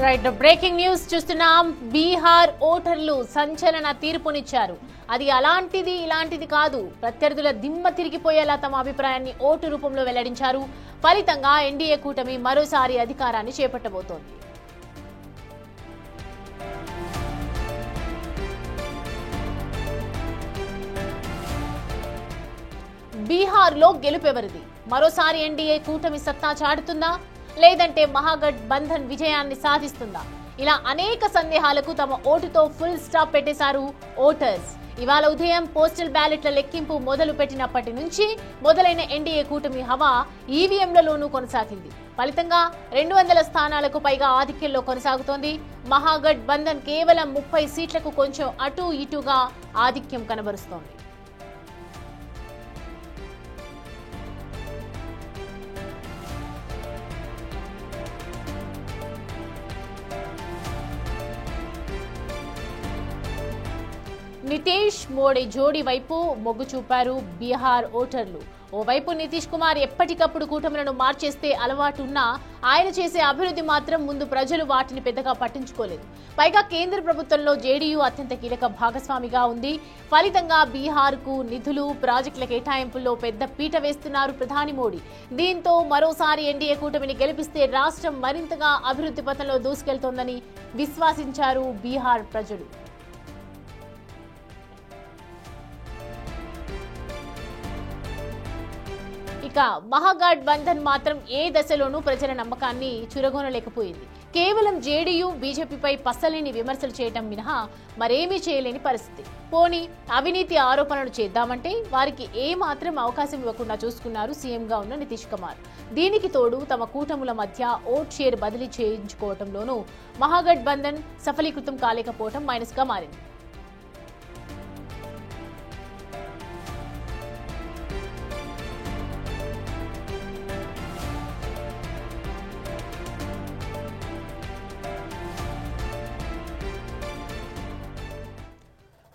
Right breaking news చూస్తున్నాం. బీహార్ ఓటర్లు సంచలన తీర్పునిచ్చారు. అది అలాంటిది ఇలాంటిది కాదు, ప్రత్యర్థుల దిమ్మ తిరిగిపోయేలా తమ అభిప్రాయాన్ని ఓటు రూపంలో వెల్లడించారు. ఫలితంగా ఎన్డీఏ కూటమి మరోసారి అధికారాన్ని చేపట్టబోతోంది. బీహార్లో గెలుపెవరిది? మరోసారి ఎన్డీఏ కూటమి సత్తా చాటుతుందా, లేదంటే మహాగఠ్ బంధన్ విజయాన్ని సాధిస్తుందా? ఇలా అనేక సందేహాలకు తమ ఓటుతో ఫుల్ స్టాప్ పెట్టేశారు ఓటర్స్. ఇవాళ ఉదయం పోస్టల్ బ్యాలెట్ల లెక్కింపు మొదలు పెట్టినప్పటి నుంచి మొదలైన ఎన్డీఏ కూటమి హవా ఈవీఎంలలోనూ కొనసాగింది. ఫలితంగా 200 స్థానాలకు పైగా ఆధిక్యంలో కొనసాగుతోంది. మహాగఠ్ బంధన్ కేవలం 30 సీట్లకు కొంచెం అటూ ఇటుగా ఆధిక్యం కనబరుస్తోంది. నితీష్ మోడీ జోడీ వైపు మొగ్గు చూపారు బీహార్ ఓటర్లు. ఓవైపు నితీష్ కుమార్ ఎప్పటికప్పుడు కూటములను మార్చేస్తే అలవాటున్నా ఆయన చేసే అభివృద్ధి మాత్రం ముందు ప్రజలు వాటిని పెద్దగా పట్టించుకోలేదు. పైగా కేంద్ర ప్రభుత్వంలో జేడీయూ అత్యంత కీలక భాగస్వామిగా ఉంది. ఫలితంగా బీహార్కు నిధులు, ప్రాజెక్టుల కేటాయింపుల్లో పెద్ద పీట వేస్తున్నారు ప్రధాని మోడీ. దీంతో మరోసారి ఎన్డీఏ కూటమిని గెలిపిస్తే రాష్ట్రం మరింతగా అభివృద్ధి పథంలో దూసుకెళ్తోందని విశ్వసించారు బీహార్ ప్రజలు. ఇక మహాగఠ్ బంధన్ మాత్రం ఏ దశలోనూ ప్రజల నమ్మకాన్ని చురగొనలేకపోయింది. కేవలం జేడీయూ, బీజేపీపై పసలేని విమర్శలు చేయడం మినహా మరేమీ చేయలేని పరిస్థితి. పోనీ అవినీతి ఆరోపణలు చేద్దామంటే వారికి ఏ మాత్రం అవకాశం ఇవ్వకుండా చూసుకున్నారు సీఎంగా ఉన్న నితీష్ కుమార్. దీనికి తోడు తమ కూటముల మధ్య ఓట్ షేర్ బదిలీ చేయించుకోవడంలోనూ మహాగఠ్ బంధన్ సఫలీకృతం కాలేకపోవడం మైనస్ గా మారింది.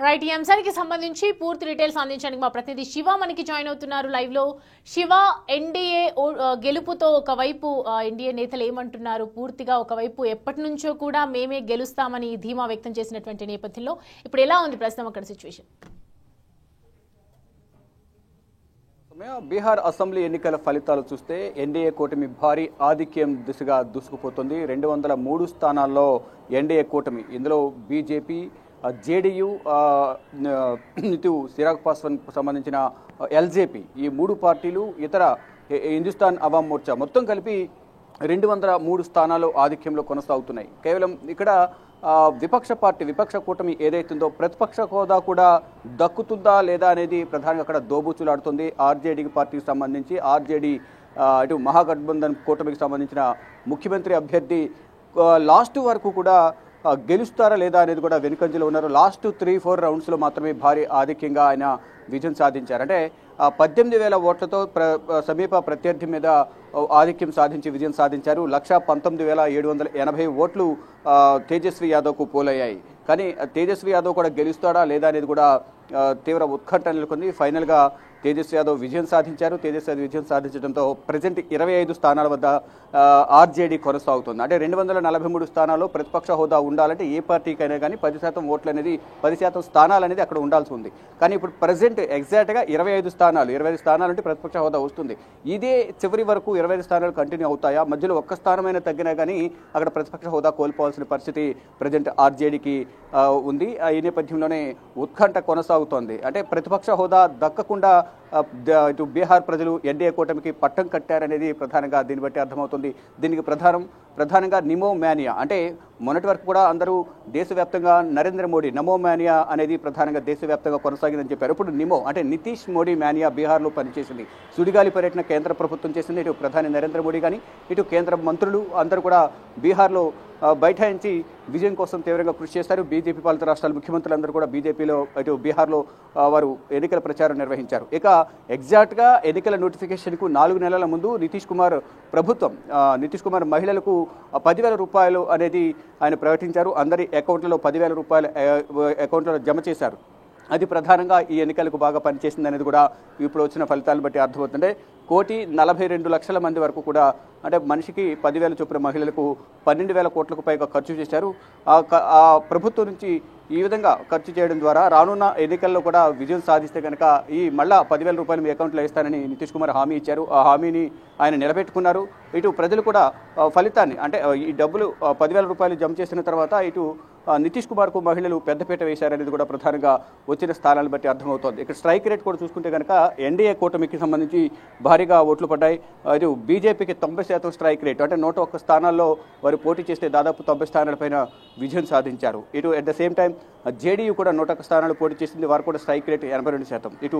రైట్, ఈ అంశానికి సంబంధించి పూర్తి డీటెయిల్స్ అందించడానికి మా ప్రతినిధి శివ మనకి జాయిన్ అవుతున్నారు లైవ్ లో. శివ, ఎన్డీఏ గెలుపుతో ఒకవైపు ఎన్డీఏ నేతలు ఏమంటున్నారు? పూర్తిగా ఒకవైపు ఎప్పటి నుంచో కూడా మేమే గెలుస్తామని ధీమా వ్యక్తం చేసినటువంటి నేపథ్యంలో ఇప్పుడు ఎలా ఉంది ప్రస్తుతం అక్కడ సిచ్యువేషన్? బీహార్ అసెంబ్లీ ఎన్నికల ఫలితాలు చూస్తే ఎన్డీఏ కూటమి భారీ ఆధిక్యం దిశగా దూసుకుపోతుంది. 203 స్థానాల్లో ఎన్డీఏ కూటమి, ఇందులో బీజేపీ, జేడీయూ, ఇటు చిరాగ్ పాస్వాన్ సంబంధించిన ఎల్జేపీ, ఈ 3 పార్టీలు, ఇతర హిందుస్థాన్ అవామ్ మోర్చా మొత్తం కలిపి 203 స్థానాలు ఆధిక్యంలో కొనసాగుతున్నాయి. కేవలం ఇక్కడ విపక్ష కూటమి ఏదైతుందో ప్రతిపక్ష హోదా కూడా దక్కుతుందా లేదా అనేది ప్రధానంగా అక్కడ దోబూచులాడుతుంది. ఆర్జేడీ పార్టీకి సంబంధించి ఆర్జేడీ ఇటు మహాగఠబంధన్ కూటమికి సంబంధించిన ముఖ్యమంత్రి అభ్యర్థి లాస్ట్ వరకు కూడా గెలుస్తారా లేదా అనేది కూడా వెనుకంజలో ఉన్నారు. లాస్ట్ 3-4 రౌండ్స్లో మాత్రమే భారీ ఆధిక్యంగా ఆయన విజయం సాధించారు. అంటే 18,000 ఓట్లతో సమీప ప్రత్యర్థి మీద ఆధిక్యం సాధించి విజయం సాధించారు. 119,780 ఓట్లు తేజస్వి యాదవ్కు పోలయ్యాయి. కానీ తేజస్వి యాదవ్ కూడా గెలుస్తాడా లేదా అనేది కూడా తీవ్ర ఉత్కంఠ నెలకొంది. ఫైనల్గా తేజస్వి యాదవ్ విజయం సాధించారు. తేజస్వి యాదవ్ విజయం సాధించడంతో ప్రజెంట్ 25 స్థానాల వద్ద ఆర్జేడీ కొనసాగుతుంది. అంటే 243 స్థానాల్లో ప్రతిపక్ష హోదా ఉండాలంటే ఏ పార్టీకైనా కానీ 10% ఓట్లు అనేది 10% స్థానాలు అనేది అక్కడ ఉండాల్సి ఉంది. కానీ ఇప్పుడు ప్రజెంట్ ఎగ్జాక్ట్గా 25 స్థానాలు అంటే ప్రతిపక్ష హోదా వస్తుంది. ఇదే చివరి వరకు 25 స్థానాలు కంటిన్యూ అవుతాయా? మధ్యలో ఒక్క స్థానమైనా తగ్గినా కానీ అక్కడ ప్రతిపక్ష హోదా కోల్పోవాల్సిన పరిస్థితి ప్రజెంట్ ఆర్జేడీకి ఉంది. ఈ నేపథ్యంలోనే ఉత్కంఠ కొనసాగుతోంది. అంటే ప్రతిపక్ష హోదా దక్కకుండా ఇటు బీహార్ ప్రజలు ఎన్డీఏ కూటమికి పట్టం కట్టారనేది ప్రధానంగా దీన్ని బట్టి అర్థమవుతుంది. దీనికి ప్రధానంగా నిమో మేనియా, అంటే మొన్నటి వరకు కూడా అందరూ దేశవ్యాప్తంగా నరేంద్ర మోడీ నమో మేనియా అనేది ప్రధానంగా దేశవ్యాప్తంగా కొనసాగిందని చెప్పారు. ఇప్పుడు నిమో అంటే నితీష్ మోడీ మేనియా బీహార్లో పనిచేసింది. సుడిగాలి పర్యటన కేంద్ర ప్రభుత్వం చేసింది. ఇటు ప్రధాని నరేంద్ర మోడీ కానీ ఇటు కేంద్ర మంత్రులు అందరూ కూడా బీహార్లో బైఠాయించి విజయం కోసం తీవ్రంగా కృషి చేశారు. బీజేపీ పాలిత రాష్ట్రాల ముఖ్యమంత్రులందరూ కూడా బీజేపీలో ఇటు బీహార్లో వారు ఎన్నికల ప్రచారం నిర్వహించారు. ఇక ఎగ్జాక్ట్గా ఎన్నికల నోటిఫికేషన్కు 4 నెలల ముందు నితీష్ కుమార్ మహిళలకు 10,000 రూపాయలు అనేది ఆయన ప్రకటించారు. అందరి అకౌంట్లలో 10,000 రూపాయలు అకౌంట్లలో జమ చేశారు. అది ప్రధానంగా ఈ ఎన్నికలకు బాగా పనిచేసింది అనేది కూడా ఇప్పుడు వచ్చిన ఫలితాలను బట్టి అర్థమవుతుంటే 1,42,00,000 మంది వరకు కూడా అంటే మనిషికి 10,000 చొప్పున మహిళలకు 12,000 కోట్లకు పైగా ఖర్చు చేశారు. ఆ ప్రభుత్వం నుంచి ఈ విధంగా ఖర్చు చేయడం ద్వారా రానున్న ఎన్నికల్లో కూడా విజయం సాధిస్తే కనుక ఈ మళ్ళా 10,000 రూపాయలు మీ అకౌంట్లో ఇస్తానని నితీష్ కుమార్ హామీ ఇచ్చారు. ఆ హామీని ఆయన నిలబెట్టుకున్నారు. ఇటు ప్రజలు కూడా ఫలితాన్ని అంటే ఈ డబ్బులు 10,000 రూపాయలు జమ చేసిన తర్వాత ఇటు నితీష్ కుమార్కు మహిళలు పెద్దపీట వేశారనేది కూడా ప్రధానంగా వచ్చిన స్థానాలను బట్టి అర్థమవుతోంది. ఇక్కడ స్ట్రైక్ రేట్ కూడా చూసుకుంటే కనుక ఎన్డీఏ కూటమికి సంబంధించి భారీగా ఓట్లు పడ్డాయి. ఇటు బీజేపీకి 90% స్ట్రైక్ రేట్ అంటే 101 స్థానాల్లో వారు పోటీ చేస్తే దాదాపు 90 స్థానాలపైన విజయం సాధించారు. ఇటు at the same time JDU కూడా 101 స్థానాలు పోటీ చేసింది. వారు కూడా స్ట్రైక్ రేట్ 82%. ఇటు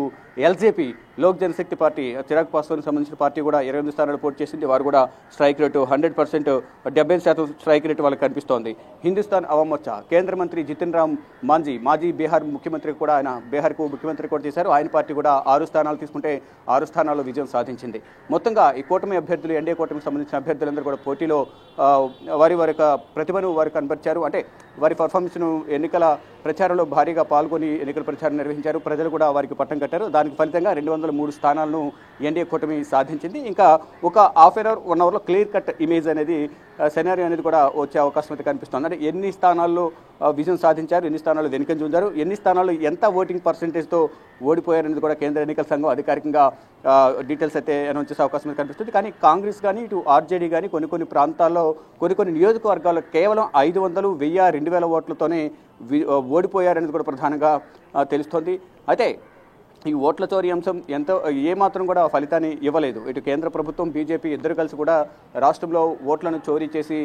ఎల్జేపీ లోక్ జనశక్తి పార్టీ చిరాగ్ పాస్వాన్ సంబంధించిన పార్టీ కూడా 28 స్థానాలు పోటీ చేసింది. వారు కూడా స్ట్రైక్ రేటు 100%, 70% స్ట్రైక్ రేటు వాళ్ళకి కనిపిస్తోంది. హిందుస్థాన్ అవామ్ మోర్చా కేంద్ర మంత్రి జితిన్ రామ్ మాంజీ మాజీ బీహార్ ముఖ్యమంత్రి కూడా ఆయన బీహార్కు ముఖ్యమంత్రి కూడా చేశారు. ఆయన పార్టీ కూడా 6 స్థానాలు తీసుకుంటే 6 స్థానాల్లో విజయం సాధించింది. మొత్తంగా ఈ కూటమి అభ్యర్థులు ఎన్డీఏ కూటమికి సంబంధించిన అభ్యర్థులందరూ కూడా పోటీలో వారి యొక్క ప్రతిభను వారు కనబరిచారు. అంటే వారి పర్ఫార్మెన్స్ను ఎన్నికల ప్రచారంలో భారీగా పాల్గొని ఎన్నికల ప్రచారం నిర్వహించారు. ప్రజలు కూడా వారికి పట్టం కట్టారు. దానికి ఫలితంగా 203 స్థానాలను ఎన్డీఏ కూటమి సాధించింది. ఇంకా ఒక హాఫ్ అన్ అవర్ 1 అవర్లో క్లియర్ కట్ ఇమేజ్ అనేది సెనారియో అనేది కూడా వచ్చే అవకాశం అయితే కనిపిస్తుంది. అంటే ఎన్ని స్థానాల్లో విజయం సాధించారు, ఎన్ని స్థానాలు వెనుకంజ ఉంచారు, ఎన్ని స్థానాలు ఎంత ఓటింగ్ పర్సెంటేజ్తో ఓడిపోయారనేది కూడా కేంద్ర ఎన్నికల సంఘం అధికారికంగా డీటెయిల్స్ అయితే అనౌన్స్ చేసే అవకాశం కనిపిస్తుంది. కానీ కాంగ్రెస్ కానీ ఇటు ఆర్జేడీ కానీ కొన్ని ప్రాంతాల్లో కొన్ని నియోజకవర్గాల్లో కేవలం 500, 1000, 2000 ఓట్లతోనే ఓడిపోయారనేది కూడా ప్రధానంగా తెలుస్తోంది. అయితే ఈ ఓట్ల చోరీ అంశం ఏమాత్రం కూడా ఫలితాన్ని ఇవ్వలేదు. ఇటు కేంద్ర ప్రభుత్వం బీజేపీ ఇద్దరు కలిసి కూడా రాష్ట్రంలో ఓట్లను చోరీ చేసి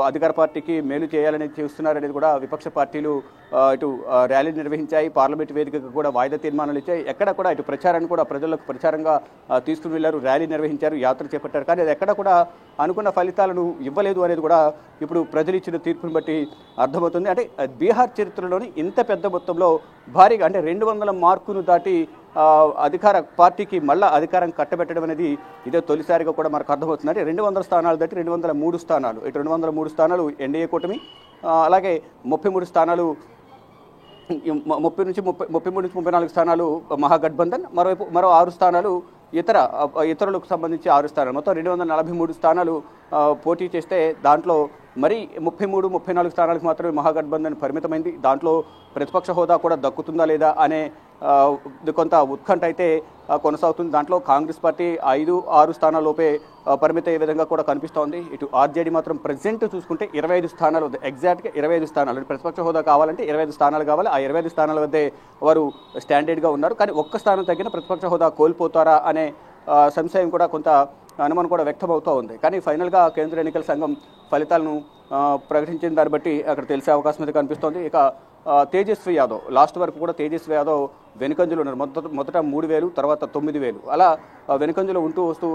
అధికార పార్టీకి మేలు చేయాలని చూస్తున్నారనేది కూడా విపక్ష పార్టీలు ఇటు ర్యాలీ నిర్వహించాయి. పార్లమెంట్ వేదికగా కూడా వాయిదా తీర్మానాలు ఇచ్చాయి. ఎక్కడ కూడా ఇటు ప్రచారాన్ని కూడా ప్రజలకు ప్రచారంగా తీసుకుని వెళ్లారు, ర్యాలీ నిర్వహించారు, యాత్ర చేపట్టారు. కానీ అది ఎక్కడ కూడా అనుకున్న ఫలితాలను ఇవ్వలేదు అనేది కూడా ఇప్పుడు ప్రజలు ఇచ్చిన తీర్పును బట్టి అర్థమవుతుంది. అంటే బీహార్ చరిత్రలోని ఇంత పెద్ద మొత్తంలో భారీగా అంటే 200 మార్కును దాటి అధికార పార్టీకి మళ్ళా అధికారం కట్టబెట్టడం అనేది ఇదే తొలిసారిగా కూడా మనకు అర్థమవుతుంది. అంటే 200 స్థానాలు దాటి 203 స్థానాలు, ఇటు 203 స్థానాలు ఎన్డీఏ కూటమి, అలాగే 33 స్థానాలు 33 నుంచి 34 స్థానాలు మహాగఠబంధన్, మరో 6 స్థానాలు ఇతరులకు సంబంధించి 6 స్థానాలు, మొత్తం 243 స్థానాలు పోటీ చేస్తే దాంట్లో మరి 33, 34 స్థానాలకు మాత్రమే మహాగఠబంధన్ పరిమితమైంది. దాంట్లో ప్రతిపక్ష హోదా కూడా దక్కుతుందా లేదా అనే కొంత ఉత్కంఠ అయితే కొనసాగుతుంది. దాంట్లో కాంగ్రెస్ పార్టీ 5, 6 స్థానాల్లోపే పరిమిత అయ్యే విధంగా కూడా కనిపిస్తోంది. ఇటు ఆర్జేడీ మాత్రం ప్రెసిడెంట్ చూసుకుంటే 25 స్థానాలు, ఎగ్జాక్ట్గా 25 స్థానాలు. ప్రతిపక్ష హోదా కావాలంటే 25 స్థానాలు కావాలి. ఆ 25 స్థానాల వద్దే వారు స్టాండర్డ్గా ఉన్నారు. కానీ ఒక్క స్థానం తగ్గిన ప్రతిపక్ష హోదా కోల్పోతారా అనే సంశయం కూడా, కొంత అనుమానం కూడా వ్యక్తమవుతూ ఉంది. కానీ ఫైనల్గా కేంద్ర ఎన్నికల సంఘం ఫలితాలను ప్రకటించిన దాన్ని బట్టి అక్కడ తెలిసే అవకాశం అయితే కనిపిస్తోంది. ఇక తేజస్వి యాదవ్ లాస్ట్ వరకు కూడా తేజస్వి యాదవ్ వెనుకంజలో ఉన్నారు. మొదట 3000, తర్వాత 9000 అలా వెనుకంజలో ఉంటూ వస్తూ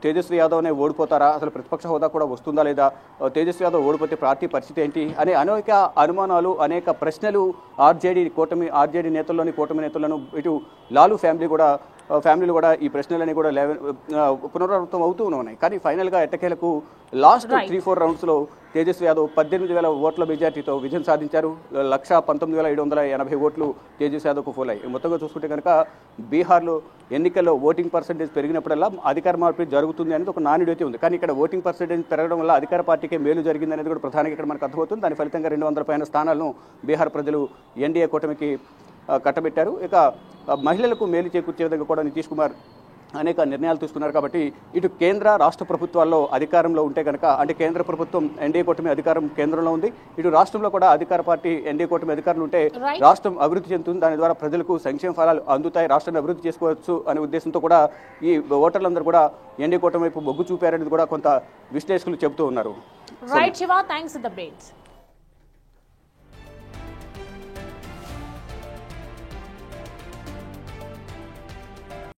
తేజస్వి యాదవ్నే ఓడిపోతారా, అసలు ప్రతిపక్ష హోదా కూడా వస్తుందా లేదా, తేజస్వి యాదవ్ ఓడిపోతే పార్టీ పరిస్థితి ఏంటి అనే అనేక అనుమానాలు, అనేక ప్రశ్నలు ఆర్జేడీ నేతల్లోని కూటమి నేతలను ఇటు లాలూ ఫ్యామిలీలు కూడా ఈ ప్రశ్నలన్నీ కూడా పునరావృతం అవుతూ ఉన్నాయి. కానీ ఫైనల్గా ఎట్టకేలకు లాస్ట్ 3-4 రౌండ్స్లో తేజస్వి యాదవ్ 18,000 ఓట్ల మెజార్టీతో విజయం సాధించారు. 119,780 ఓట్లు తేజస్వి యాదవ్కు పోలాయి. మొత్తంగా చూసుకుంటే కనుక బీహార్లో ఎన్నికల్లో ఓటింగ్ పర్సెంటేజ్ పెరిగినప్పుడల్లా అధికార మార్పిడి జరుగుతుంది అనేది ఒక నానుడి అయితే ఉంది. కానీ ఇక్కడ ఓటింగ్ పర్సెంటేజ్ పెరగడం వల్ల అధికార పార్టీకే మేలు జరిగింది అనేది కూడా ప్రధానంగా ఇక్కడ మనకు అర్థమవుతుంది. దాని ఫలితంగా 200 పైన స్థానాలను బీహార్ ప్రజలు ఎన్డీఏ కూటమికి కట్టబెట్టారు. ఇక మహిళలకు మేలు చేకూర్చే విధంగా కూడా నితీష్ కుమార్ అనేక నిర్ణయాలు తీసుకున్నారు. కాబట్టి ఇటు కేంద్ర రాష్ట్ర ప్రభుత్వాల్లో అధికారంలో ఉంటే కనుక, అంటే కేంద్ర ప్రభుత్వం ఎన్డీఏ కూటమి అధికారం కేంద్రంలో ఉంది, ఇటు రాష్ట్రంలో కూడా అధికార పార్టీ ఎన్డీఏ కూటమి అధికారులు ఉంటే రాష్ట్రం అభివృద్ధి చెందుతుంది. దాని ద్వారా ప్రజలకు సంక్షేమ ఫలాలు అందుతాయి, రాష్ట్రాన్ని అభివృద్ధి చేసుకోవచ్చు అనే ఉద్దేశంతో కూడా ఈ ఓటర్లందరూ కూడా ఎన్డీఏ కూటమి వైపు మొగ్గు చూపారనేది కూడా కొంత విశ్లేషకులు చెబుతూ ఉన్నారు. Right Shiva, thanks for the updates.